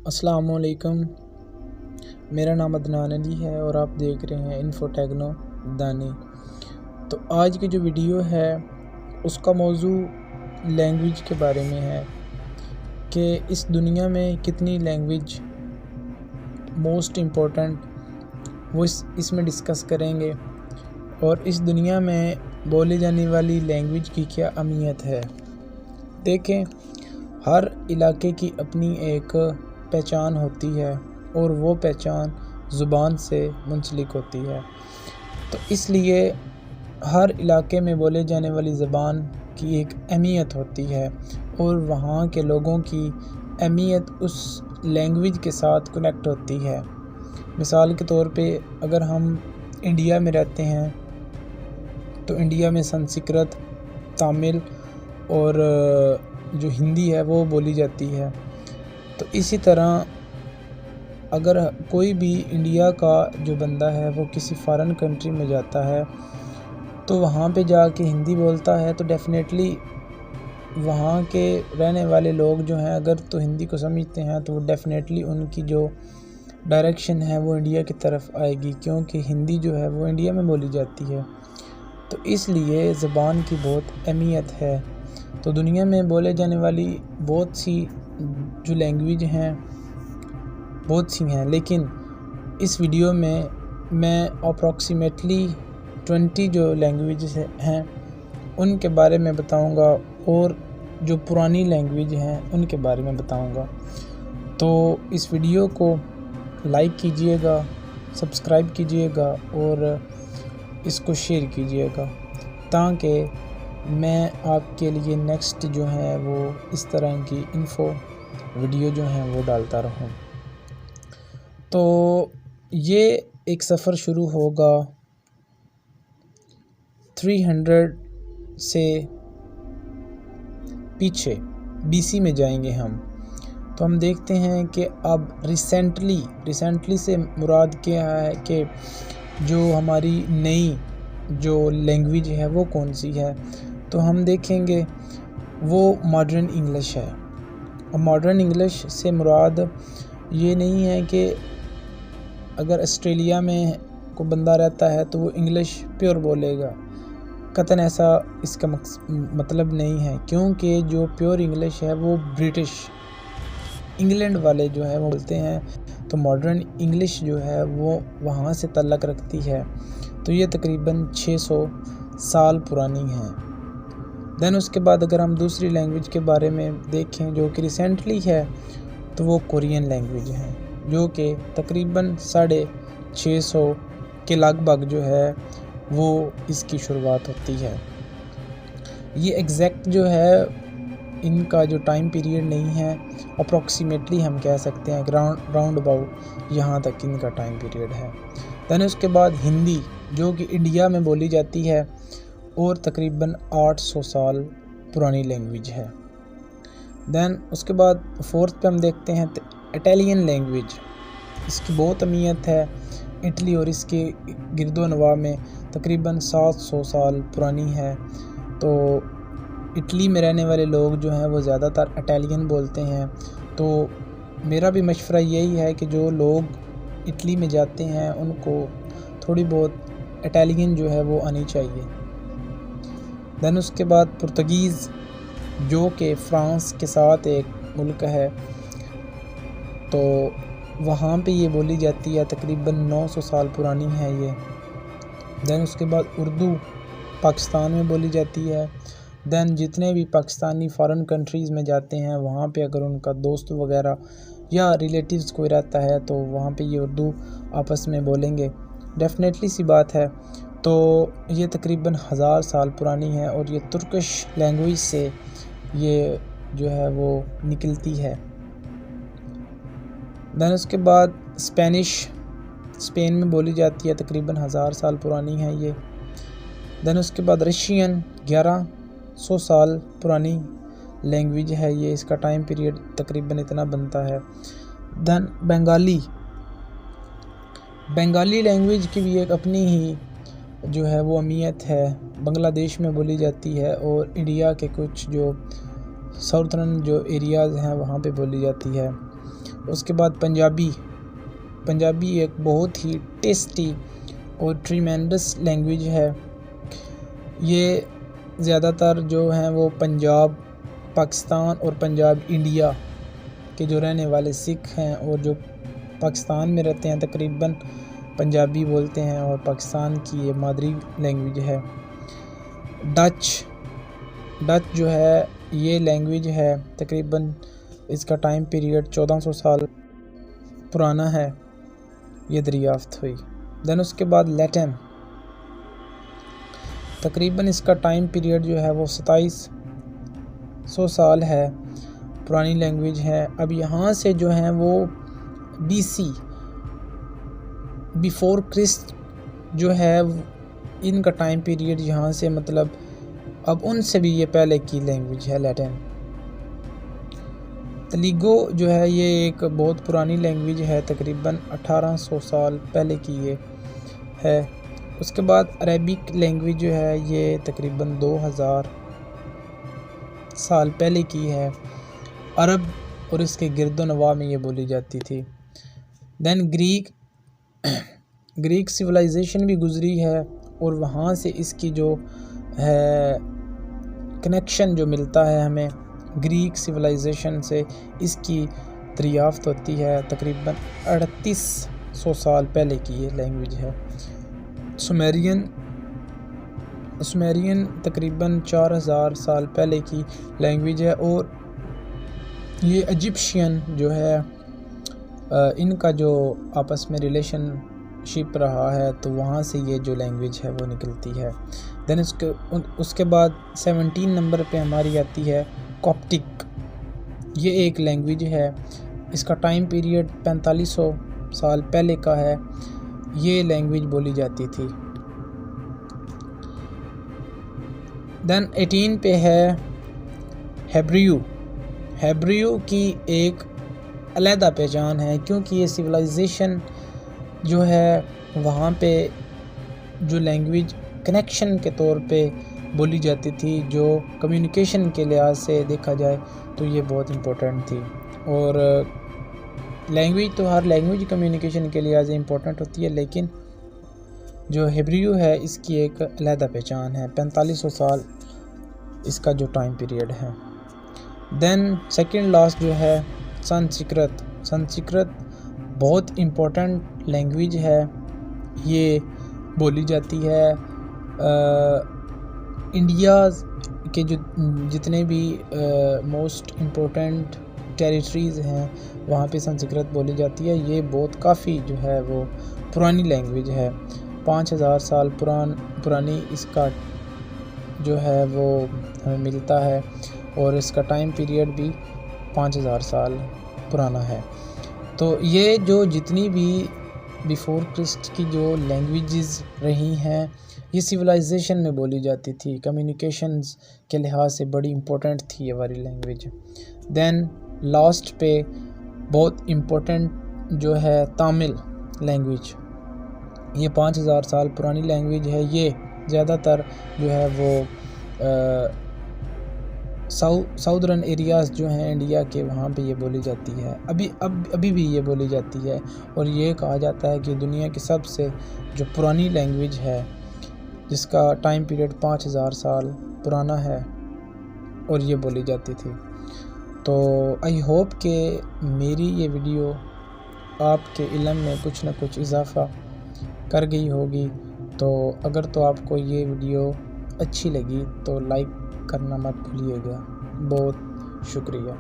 अस्सलामुअलैकुम। मेरा नाम अदनान अली है और आप देख रहे हैं इन्फो टेक्नो दानी। तो आज की जो वीडियो है उसका मौजू लैंग्वेज के बारे में है कि इस दुनिया में कितनी लैंग्वेज मोस्ट इम्पोर्टेंट वो इसमें डिस्कस करेंगे और इस दुनिया में बोली जाने वाली लैंग्वेज की क्या अहमियत है। देखें, हर इलाके की अपनी एक पहचान होती है और वो पहचान ज़ुबान से मुंसलिक होती है। तो इसलिए हर इलाके में बोले जाने वाली ज़बान की एक अहमियत होती है और वहाँ के लोगों की अहमियत उस लैंग्वेज के साथ कनेक्ट होती है। मिसाल के तौर पे अगर हम इंडिया में रहते हैं तो इंडिया में संस्कृत, तमिल और जो हिंदी है वो बोली जाती है। तो इसी तरह अगर कोई भी इंडिया का जो बंदा है वो किसी फ़ॉरेन कंट्री में जाता है तो वहाँ पे जाके हिंदी बोलता है तो डेफ़िनेटली वहाँ के रहने वाले लोग जो हैं अगर तो हिंदी को समझते हैं तो डेफ़िनेटली उनकी जो डायरेक्शन है वो इंडिया की तरफ आएगी, क्योंकि हिंदी जो है वो इंडिया में बोली जाती है। तो इसलिए ज़बान की बहुत अहमियत है। तो दुनिया में बोले जाने वाली बहुत सी जो लैंग्वेज हैं बहुत सी हैं, लेकिन इस वीडियो में मैं अप्रॉक्सीमेटली 20 जो लैंग्वेजेस हैं उनके बारे में बताऊंगा और जो पुरानी लैंग्वेज हैं उनके बारे में बताऊंगा। तो इस वीडियो को लाइक कीजिएगा, सब्सक्राइब कीजिएगा और इसको शेयर कीजिएगा ताकि मैं आपके लिए नेक्स्ट जो है वो इस तरह की इन्फो वीडियो जो हैं वो डालता रहूं। तो ये एक सफ़र शुरू होगा 300 से पीछे BC में जाएंगे हम। तो हम देखते हैं कि अब रिसेंटली से मुराद क्या है कि जो हमारी नई जो लैंग्वेज है वो कौन सी है। तो हम देखेंगे वो मॉडर्न इंग्लिश है। अब मॉडर्न इंग्लिश से मुराद ये नहीं है कि अगर ऑस्ट्रेलिया में कोई बंदा रहता है तो वो इंग्लिश प्योर बोलेगा, कतन ऐसा इसका मतलब नहीं है, क्योंकि जो प्योर इंग्लिश है वो ब्रिटिश इंग्लैंड वाले जो है वो बोलते हैं। तो मॉडर्न इंग्लिश जो है वो वहाँ से तल्लक़ रखती है। तो ये तकरीबन 600 साल पुरानी है। दैन उसके बाद अगर हम दूसरी लैंग्वेज के बारे में देखें जो कि रिसेंटली है तो वो कोरियन लैंग्वेज है, जो कि तकरीबन 650 के लगभग जो है वो इसकी शुरुआत होती है। ये एग्जैक्ट जो है इनका जो टाइम पीरियड नहीं है, अप्रॉक्सीमेटली हम कह सकते हैं राउंड अबाउट यहाँ तक इनका टाइम पीरियड है। दैन उसके बाद हिंदी जो कि इंडिया में बोली जाती है और तकरीबन 800 साल पुरानी लैंग्वेज है। दैन उसके बाद फोर्थ पे हम देखते हैं इटालियन लैंग्वेज। इसकी बहुत अहमियत है। इटली और इसके गिरदोनवा में तकरीबन 700 साल पुरानी है। तो इटली में रहने वाले लोग जो हैं वो ज़्यादातर इटालियन बोलते हैं। तो मेरा भी मशवरा यही है कि जो लोग इटली में जाते हैं उनको थोड़ी बहुत इटालियन जो है वो आनी चाहिए। दैन उसके बाद पुर्तगीज़ जो कि फ़्रांस के साथ एक मुल्क है, तो वहाँ पे ये बोली जाती है, तकरीबन 900 साल पुरानी है ये। दैन उसके बाद उर्दू पाकिस्तान में बोली जाती है। दैन जितने भी पाकिस्तानी फ़ॉरेन कंट्रीज़ में जाते हैं वहाँ पे अगर उनका दोस्त वगैरह या रिलेटिव्स कोई रहता है तो वहाँ पे ये उर्दू आपस में बोलेंगे, डेफ़िनेटली सी बात है। तो ये तकरीबन 1000 साल पुरानी है और ये तुर्किश लैंग्वेज से ये जो है वो निकलती है। दैन उसके बाद स्पेन में बोली जाती है, तकरीबन 1000 साल पुरानी है ये। दैन उसके बाद रशियन 1100 साल पुरानी लैंग्वेज है ये, इसका टाइम पीरियड तकरीबन इतना बनता है। दैन बंगाली लैंग्वेज की भी एक अपनी ही जो है वो अहमियत है। बांग्लादेश में बोली जाती है और इंडिया के कुछ जो साउथर्न जो एरियाज़ हैं वहाँ पे बोली जाती है। उसके बाद पंजाबी एक बहुत ही टेस्टी और ट्रीमेंडस लैंग्वेज है। ये ज़्यादातर जो हैं वो पंजाब पाकिस्तान और पंजाब इंडिया के जो रहने वाले सिख हैं और जो पाकिस्तान में रहते हैं तकरीबन पंजाबी बोलते हैं, और पाकिस्तान की ये मादरी लैंग्वेज है। डच जो है ये लैंग्वेज है, तकरीबन इसका टाइम पीरियड 1400 साल पुराना है, ये दरियाफ्त हुई। देन उसके बाद लैटिन, तकरीबन इसका टाइम पीरियड जो है वो 2700 साल है, पुरानी लैंग्वेज है। अब यहाँ से जो है वो BC बिफोर क्रिस्ट जो है इनका टाइम पीरियड यहाँ से, मतलब अब उनसे भी ये पहले की लैंग्वेज है लैटिन। तेलुगु जो है ये एक बहुत पुरानी लैंग्वेज है, तकरीबन 1800 साल पहले की ये है। उसके बाद अरेबिक लैंग्वेज जो है ये तकरीबन 2000 साल पहले की है, अरब और इसके गिरदोनवा में ये बोली जाती थी। देन ग्रीक सिविलाइजेशन भी गुजरी है, और वहाँ से इसकी जो है कनेक्शन जो मिलता है हमें ग्रीक सिविलाइजेशन से, इसकी दरियाफ्त होती है। तकरीबन 3800 साल पहले की ये लैंग्वेज है। सुमेरियन तकरीबन 4000 साल पहले की लैंग्वेज है, और ये इजिप्शियन जो है इनका जो आपस में रिलेशनशिप रहा है, तो वहाँ से ये जो लैंग्वेज है वो निकलती है। देन उसके बाद 17 नंबर पे हमारी आती है कॉप्टिक। ये एक लैंग्वेज है, इसका टाइम पीरियड 4500 साल पहले का है, ये लैंग्वेज बोली जाती थी। देन 18 पे है हेब्रियो की एक अलहदा पहचान है, क्योंकि ये सिविलाइजेशन जो है वहाँ पे जो लैंग्वेज कनेक्शन के तौर पे बोली जाती थी, जो कम्युनिकेशन के लिहाज से देखा जाए तो ये बहुत इम्पोर्टेंट थी। और लैंग्वेज तो हर लैंग्वेज कम्युनिकेशन के लिहाज से इम्पोर्टेंट होती है, लेकिन जो हिब्रू है इसकी एक अलहदा पहचान है। 4500 साल इसका जो टाइम पीरियड है। देन सेकंड लास्ट जो है संस्कृत बहुत इम्पोर्टेंट लैंग्वेज है, ये बोली जाती है इंडिया के जो जितने भी मोस्ट इम्पोर्टेंट टेरिटरीज़ हैं वहाँ पे संस्कृत बोली जाती है। ये बहुत काफ़ी जो है वो पुरानी लैंग्वेज है, 5000 साल पुरानी इसका जो है वो हमें मिलता है, और इसका टाइम पीरियड भी 5000 साल पुराना है। तो ये जो जितनी भी बिफोर क्रिस्ट की जो लैंग्वेजेस रही हैं, ये सिविलाइजेशन में बोली जाती थी, कम्युनिकेशंस के लिहाज से बड़ी इम्पोर्टेंट थी ये वाली लैंग्वेज। देन लास्ट पे बहुत इम्पोर्टेंट जो है तमिल लैंग्वेज, ये 5000 साल पुरानी लैंग्वेज है। ये ज़्यादातर जो है वो साउदर्न एरियाज़ जो हैं इंडिया के, वहाँ पे ये बोली जाती है, अभी भी ये बोली जाती है। और ये कहा जाता है कि दुनिया की सबसे जो पुरानी लैंग्वेज है, जिसका टाइम पीरियड 5000 साल पुराना है, और ये बोली जाती थी। तो आई होप कि मेरी ये वीडियो आपके इल्म में कुछ ना कुछ इजाफ़ा कर गई होगी। तो अगर तो आपको ये वीडियो अच्छी लगी तो लाइक करना मत भूलिएगा। बहुत शुक्रिया।